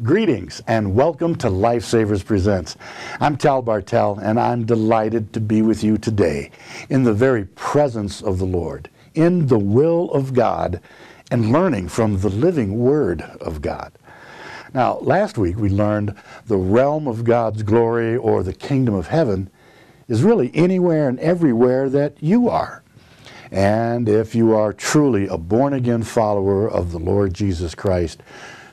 Greetings and welcome to Lifesavers Presents. I'm Tal Bartel and I'm delighted to be with you today in the very presence of the Lord, in the will of God, and learning from the living Word of God. Now, last week we learned the realm of God's glory, or the kingdom of heaven, is really anywhere and everywhere that you are. And if you are truly a born-again follower of the Lord Jesus Christ,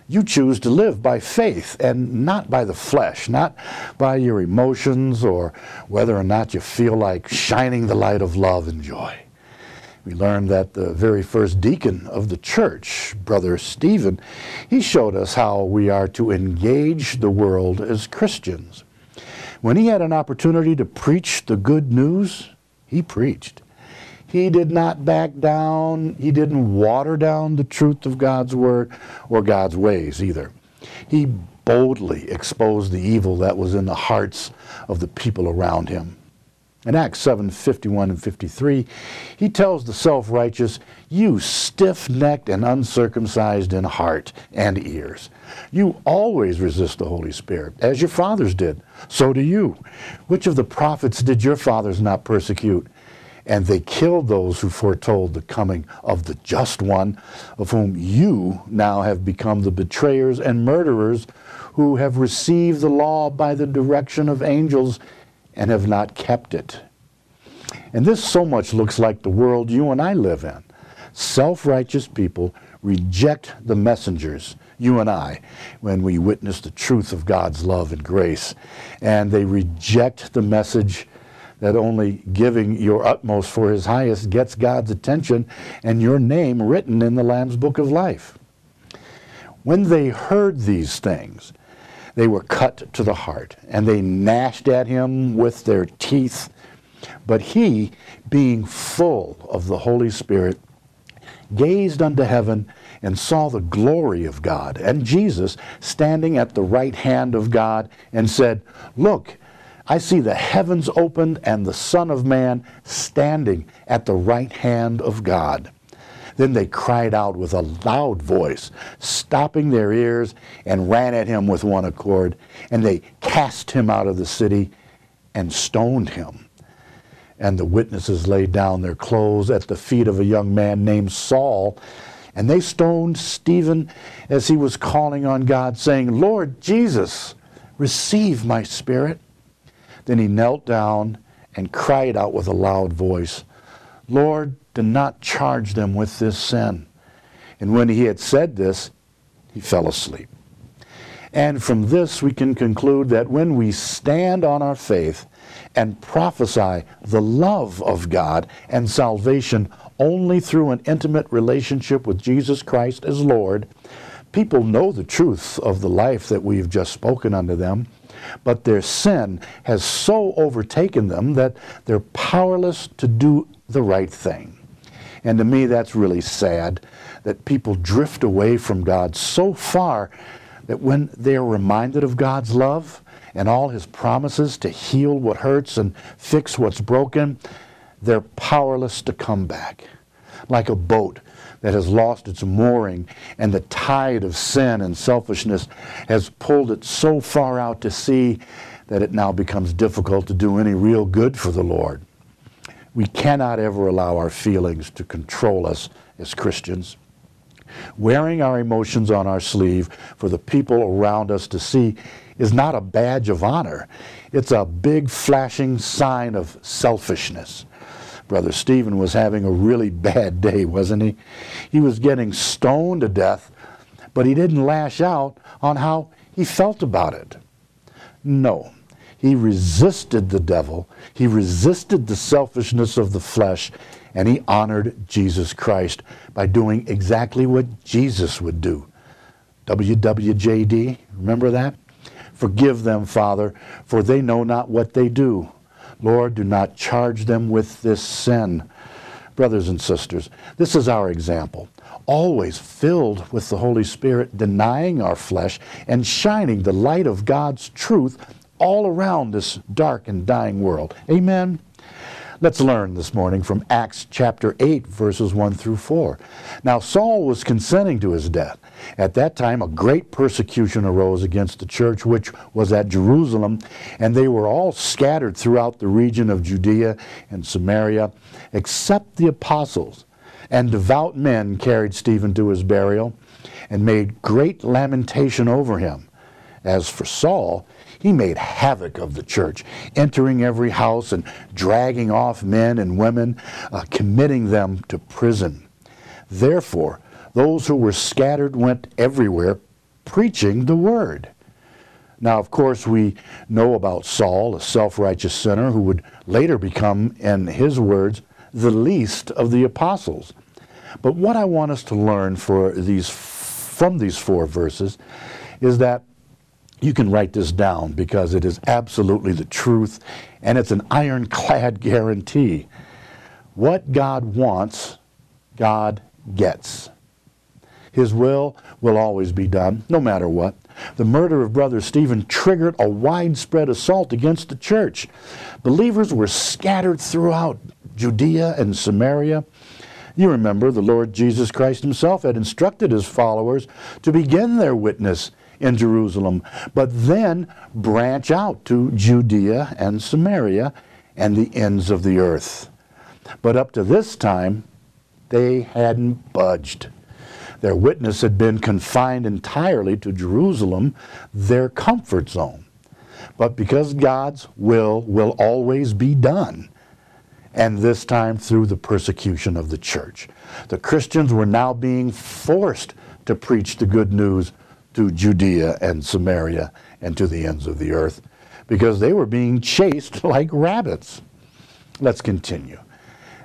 you choose to live by faith and not by the flesh, not by your emotions or whether or not you feel like shining the light of love and joy. We learned that the very first deacon of the church, Brother Stephen, he showed us how we are to engage the world as Christians. When he had an opportunity to preach the good news, he preached. He did not back down. He didn't water down the truth of God's word or God's ways either. He boldly exposed the evil that was in the hearts of the people around him. In Acts 7:51 and 53, he tells the self-righteous, "You stiff-necked and uncircumcised in heart and ears. You always resist the Holy Spirit, as your fathers did. So do you. Which of the prophets did your fathers not persecute? And they killed those who foretold the coming of the just one, of whom you now have become the betrayers and murderers, who have received the law by the direction of angels and have not kept it." And this so much looks like the world you and I live in. Self-righteous people reject the messengers, you and I, when we witness the truth of God's love and grace. And they reject the message that only giving your utmost for His highest gets God's attention and your name written in the Lamb's Book of Life. When they heard these things, they were cut to the heart, and they gnashed at him with their teeth. But he, being full of the Holy Spirit, gazed unto heaven and saw the glory of God, and Jesus standing at the right hand of God, and said, "Look, I see the heavens opened and the Son of Man standing at the right hand of God." Then they cried out with a loud voice, stopping their ears, and ran at him with one accord. And they cast him out of the city and stoned him. And the witnesses laid down their clothes at the feet of a young man named Saul. And they stoned Stephen as he was calling on God, saying, "Lord Jesus, receive my spirit." Then he knelt down and cried out with a loud voice, "Lord, do not charge them with this sin." And when he had said this, he fell asleep. And from this we can conclude that when we stand on our faith and prophesy the love of God and salvation only through an intimate relationship with Jesus Christ as Lord, people know the truth of the life that we've just spoken unto them, but their sin has so overtaken them that they're powerless to do the right thing. And to me, that's really sad, that people drift away from God so far that when they're reminded of God's love and all His promises to heal what hurts and fix what's broken, they're powerless to come back. Like a boat that has lost its mooring and the tide of sin and selfishness has pulled it so far out to sea that it now becomes difficult to do any real good for the Lord. We cannot ever allow our feelings to control us as Christians. Wearing our emotions on our sleeve for the people around us to see is not a badge of honor. It's a big flashing sign of selfishness. Brother Stephen was having a really bad day, wasn't he? He was getting stoned to death, but he didn't lash out on how he felt about it. No. He resisted the devil, he resisted the selfishness of the flesh, and he honored Jesus Christ by doing exactly what Jesus would do. WWJD, remember that? "Forgive them, Father, for they know not what they do. Lord, do not charge them with this sin." Brothers and sisters, this is our example. Always filled with the Holy Spirit, denying our flesh and shining the light of God's truth all around this dark and dying world. Amen? Let's learn this morning from Acts chapter 8, verses 1 through 4. Now Saul was consenting to his death. At that time a great persecution arose against the church which was at Jerusalem, and they were all scattered throughout the region of Judea and Samaria, except the apostles. And devout men carried Stephen to his burial, and made great lamentation over him. As for Saul, he made havoc of the church, entering every house and dragging off men and women, committing them to prison. Therefore, those who were scattered went everywhere, preaching the word. Now, of course, we know about Saul, a self-righteous sinner who would later become, in his words, the least of the apostles. But what I want us to learn from these 4 verses is that you can write this down because it is absolutely the truth, and it's an ironclad guarantee. What God wants, God gets. His will always be done, no matter what. The murder of Brother Stephen triggered a widespread assault against the church. Believers were scattered throughout Judea and Samaria. You remember the Lord Jesus Christ himself had instructed his followers to begin their witness in Jerusalem, but then branch out to Judea and Samaria and the ends of the earth. But up to this time, they hadn't budged. Their witness had been confined entirely to Jerusalem, their comfort zone. But because God's will always be done, and this time through the persecution of the church, the Christians were now being forced to preach the good news to Judea and Samaria and to the ends of the earth, because they were being chased like rabbits. Let's continue.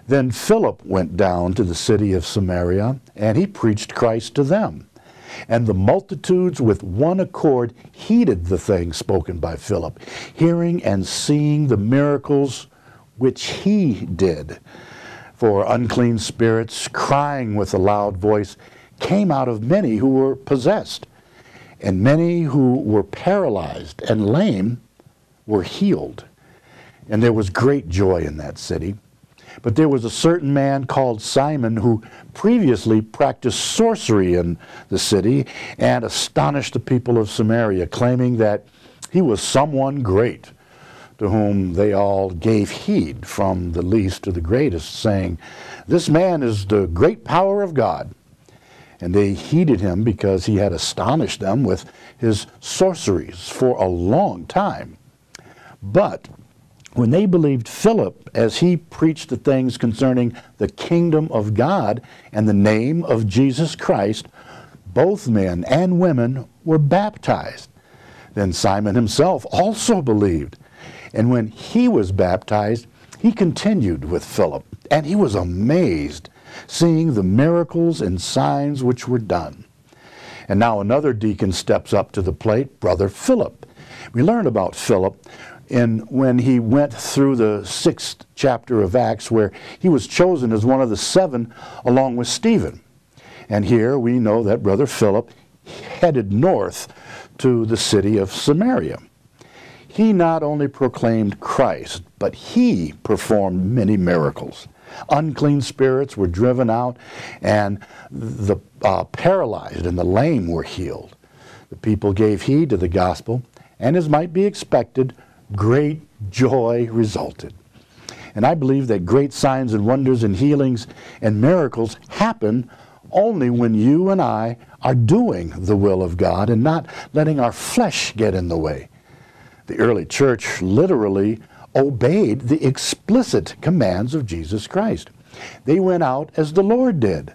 Then Philip went down to the city of Samaria, and he preached Christ to them. And the multitudes with one accord heeded the things spoken by Philip, hearing and seeing the miracles which he did. For unclean spirits, crying with a loud voice, came out of many who were possessed, and many who were paralyzed and lame were healed. And there was great joy in that city. But there was a certain man called Simon who previously practiced sorcery in the city and astonished the people of Samaria, claiming that he was someone great, to whom they all gave heed, from the least to the greatest, saying, "This man is the great power of God." And they heeded him because he had astonished them with his sorceries for a long time. But when they believed Philip as he preached the things concerning the kingdom of God and the name of Jesus Christ, both men and women were baptized. Then Simon himself also believed. And when he was baptized, he continued with Philip. And he was amazed, seeing the miracles and signs which were done. And now another deacon steps up to the plate, Brother Philip. We learn about Philip when he went through the 6th chapter of Acts, where he was chosen as one of the 7 along with Stephen. And here we know that Brother Philip headed north to the city of Samaria. He not only proclaimed Christ, but he performed many miracles. Unclean spirits were driven out, and the paralyzed and the lame were healed. The people gave heed to the gospel, and as might be expected, great joy resulted. And I believe that great signs and wonders and healings and miracles happen only when you and I are doing the will of God and not letting our flesh get in the way. The early church literally obeyed the explicit commands of Jesus Christ. They went out as the Lord did.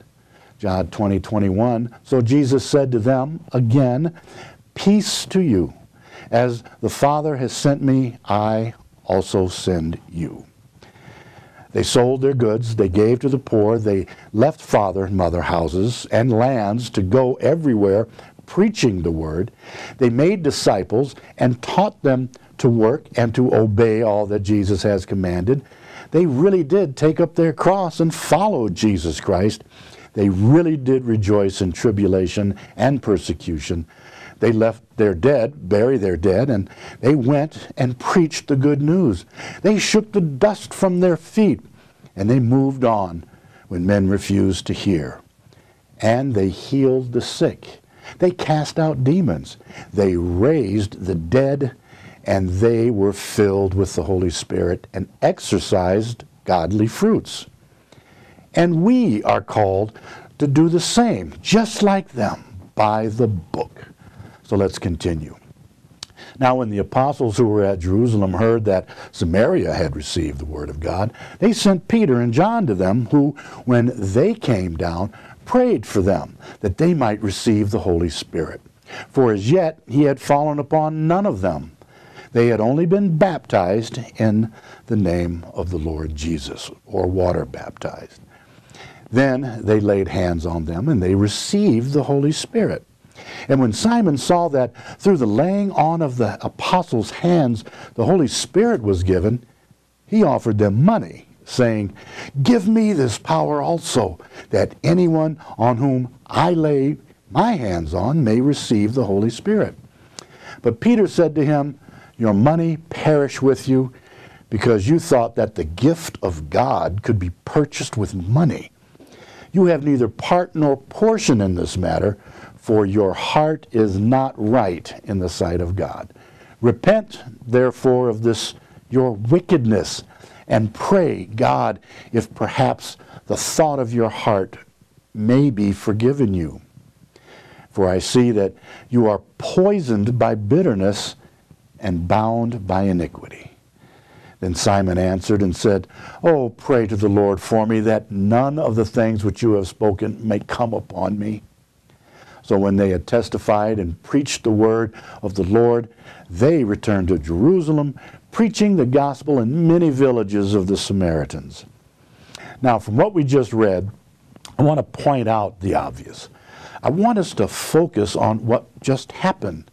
John 20:21, so Jesus said to them again, "Peace to you. As the Father has sent me, I also send you." They sold their goods, they gave to the poor, they left father and mother houses and lands to go everywhere preaching the word. They made disciples and taught them to work and to obey all that Jesus has commanded. They really did take up their cross and follow Jesus Christ. They really did rejoice in tribulation and persecution. They left their dead, buried their dead, and they went and preached the good news. They shook the dust from their feet, and they moved on when men refused to hear. And they healed the sick. They cast out demons. They raised the dead, and they were filled with the Holy Spirit and exercised godly fruits. And we are called to do the same, just like them, by the book. So let's continue. Now when the apostles who were at Jerusalem heard that Samaria had received the word of God, they sent Peter and John to them, who, when they came down, prayed for them, that they might receive the Holy Spirit. For as yet he had fallen upon none of them. They had only been baptized in the name of the Lord Jesus, or water baptized. Then they laid hands on them, and they received the Holy Spirit. And when Simon saw that through the laying on of the apostles' hands the Holy Spirit was given, he offered them money, saying, "Give me this power also, that anyone on whom I lay my hands on may receive the Holy Spirit." But Peter said to him, "Your money perish with you, because you thought that the gift of God could be purchased with money. You have neither part nor portion in this matter, for your heart is not right in the sight of God. Repent, therefore, of this your wickedness, and pray God if perhaps the thought of your heart may be forgiven you. For I see that you are poisoned by bitterness and bound by iniquity." Then Simon answered and said, "Oh, pray to the Lord for me, that none of the things which you have spoken may come upon me." So when they had testified and preached the word of the Lord, they returned to Jerusalem, preaching the gospel in many villages of the Samaritans. Now, from what we just read, I want to point out the obvious. I want us to focus on what just happened.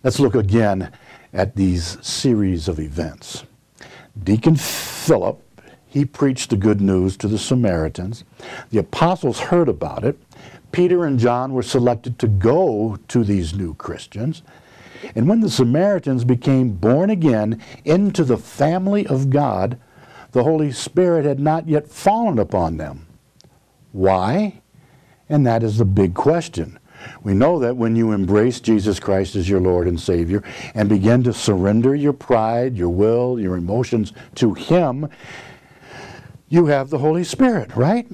Let's look again at these series of events. Deacon Philip, he preached the good news to the Samaritans. The apostles heard about it. Peter and John were selected to go to these new Christians. And when the Samaritans became born again into the family of God, the Holy Spirit had not yet fallen upon them. Why? And that is the big question. We know that when you embrace Jesus Christ as your Lord and Savior and begin to surrender your pride, your will, your emotions to Him, you have the Holy Spirit, right?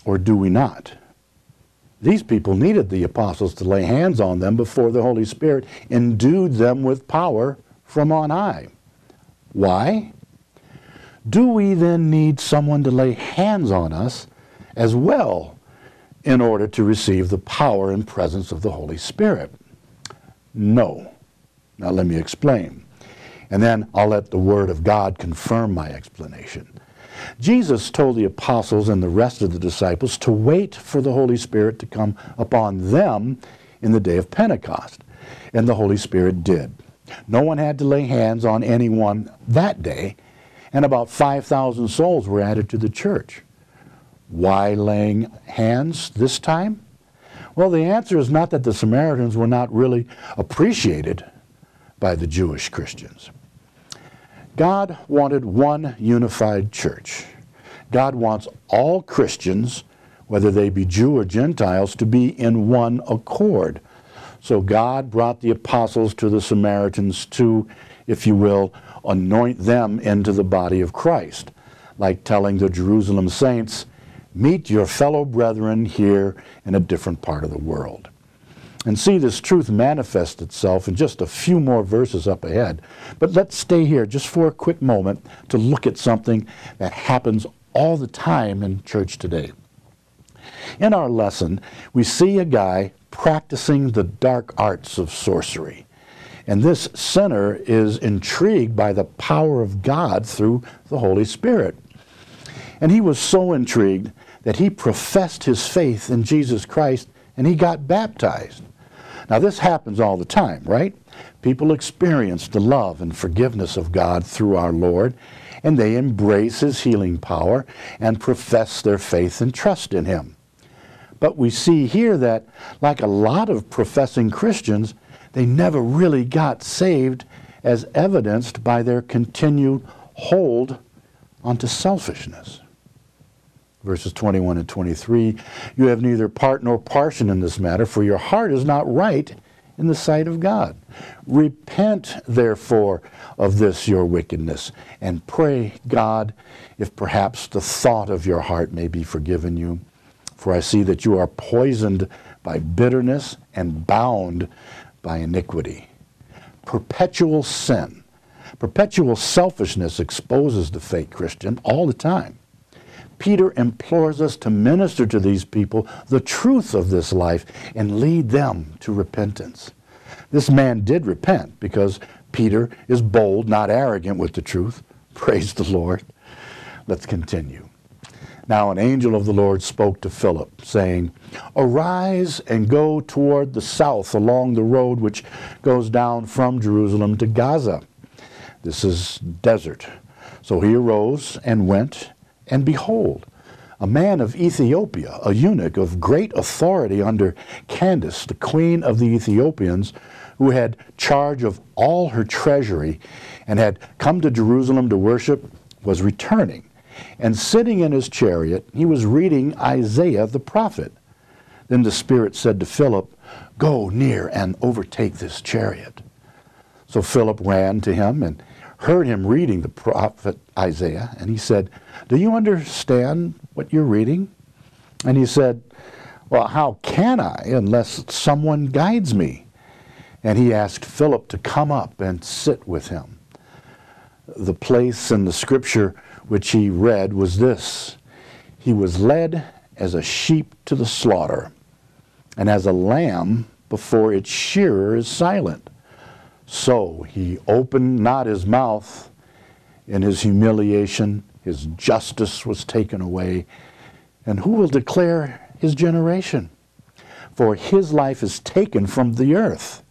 Or do we not? These people needed the apostles to lay hands on them before the Holy Spirit endued them with power from on high. Why? Do we then need someone to lay hands on us as well in order to receive the power and presence of the Holy Spirit? No. Now let me explain. And then I'll let the Word of God confirm my explanation. Jesus told the apostles and the rest of the disciples to wait for the Holy Spirit to come upon them in the day of Pentecost. And the Holy Spirit did. No one had to lay hands on anyone that day, and about 5,000 souls were added to the church. Why laying hands this time? Well, the answer is not that the Samaritans were not really appreciated by the Jewish Christians. God wanted one unified church. God wants all Christians, whether they be Jew or Gentiles, to be in one accord. So God brought the apostles to the Samaritans to, if you will, anoint them into the body of Christ, like telling the Jerusalem saints, "Meet your fellow brethren here in a different part of the world." And see this truth manifest itself in just a few more verses up ahead. But let's stay here just for a quick moment to look at something that happens all the time in church today. In our lesson, we see a guy practicing the dark arts of sorcery. And this sinner is intrigued by the power of God through the Holy Spirit. And he was so intrigued that he professed his faith in Jesus Christ and he got baptized. Now this happens all the time, right? People experience the love and forgiveness of God through our Lord, and they embrace His healing power and profess their faith and trust in Him. But we see here that, like a lot of professing Christians, they never really got saved, as evidenced by their continued hold onto selfishness. Verses 21 and 23, you have neither part nor portion in this matter, for your heart is not right in the sight of God. Repent, therefore, of this your wickedness, and pray God if perhaps the thought of your heart may be forgiven you. For I see that you are poisoned by bitterness and bound by iniquity. Perpetual sin, perpetual selfishness exposes the fake Christian all the time. Peter implores us to minister to these people the truth of this life and lead them to repentance. This man did repent because Peter is bold, not arrogant with the truth. Praise the Lord. Let's continue. Now an angel of the Lord spoke to Philip, saying, Arise and go toward the south along the road which goes down from Jerusalem to Gaza. This is desert. So he arose and went, and behold, a man of Ethiopia, a eunuch of great authority under Candace, the queen of the Ethiopians, who had charge of all her treasury and had come to Jerusalem to worship, was returning. And sitting in his chariot, he was reading Isaiah the prophet. Then the Spirit said to Philip, Go near and overtake this chariot. So Philip ran to him and heard him reading the prophet Isaiah, and he said, Do you understand what you're reading? And he said, Well, how can I unless someone guides me? And he asked Philip to come up and sit with him. The place in the scripture which he read was this: He was led as a sheep to the slaughter, and as a lamb before its shearer is silent, so he opened not his mouth. In his humiliation, his justice was taken away. And who will declare his generation? For his life is taken from the earth.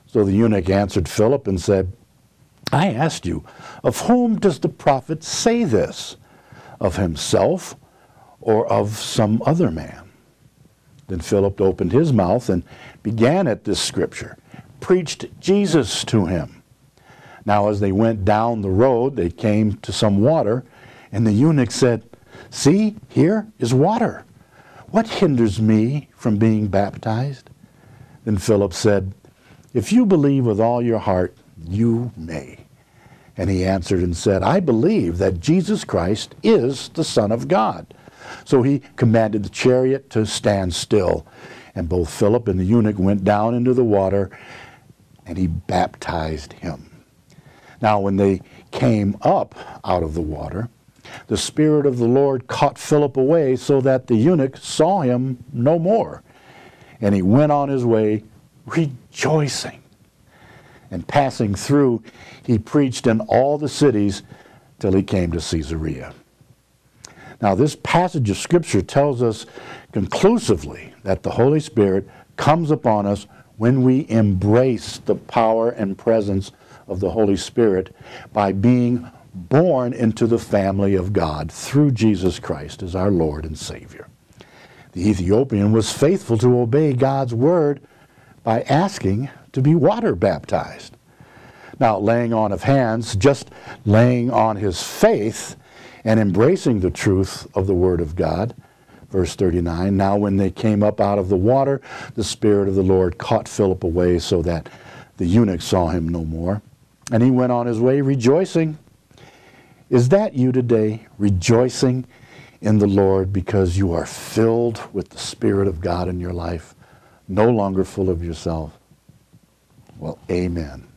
So the eunuch answered Philip and said, I asked you, of whom does the prophet say this? Of himself or of some other man? Then Philip opened his mouth and began at this scripture, preached Jesus to him. Now as they went down the road, they came to some water, and the eunuch said, See, here is water. What hinders me from being baptized? Then Philip said, If you believe with all your heart, you may. And he answered and said, I believe that Jesus Christ is the Son of God. So he commanded the chariot to stand still. And both Philip and the eunuch went down into the water, and he baptized him. Now when they came up out of the water, the Spirit of the Lord caught Philip away, so that the eunuch saw him no more. And he went on his way rejoicing. And passing through, he preached in all the cities till he came to Caesarea. Now this passage of Scripture tells us conclusively that the Holy Spirit comes upon us when we embrace the power and presence of the Holy Spirit by being born into the family of God through Jesus Christ as our Lord and Savior. The Ethiopian was faithful to obey God's word by asking to be water baptized. Now, laying on of hands, just laying on his faith and embracing the truth of the word of God. Verse 39, now when they came up out of the water, the Spirit of the Lord caught Philip away, so that the eunuch saw him no more. And he went on his way rejoicing. Is that you today, rejoicing in the Lord because you are filled with the Spirit of God in your life, no longer full of yourself? Well, amen.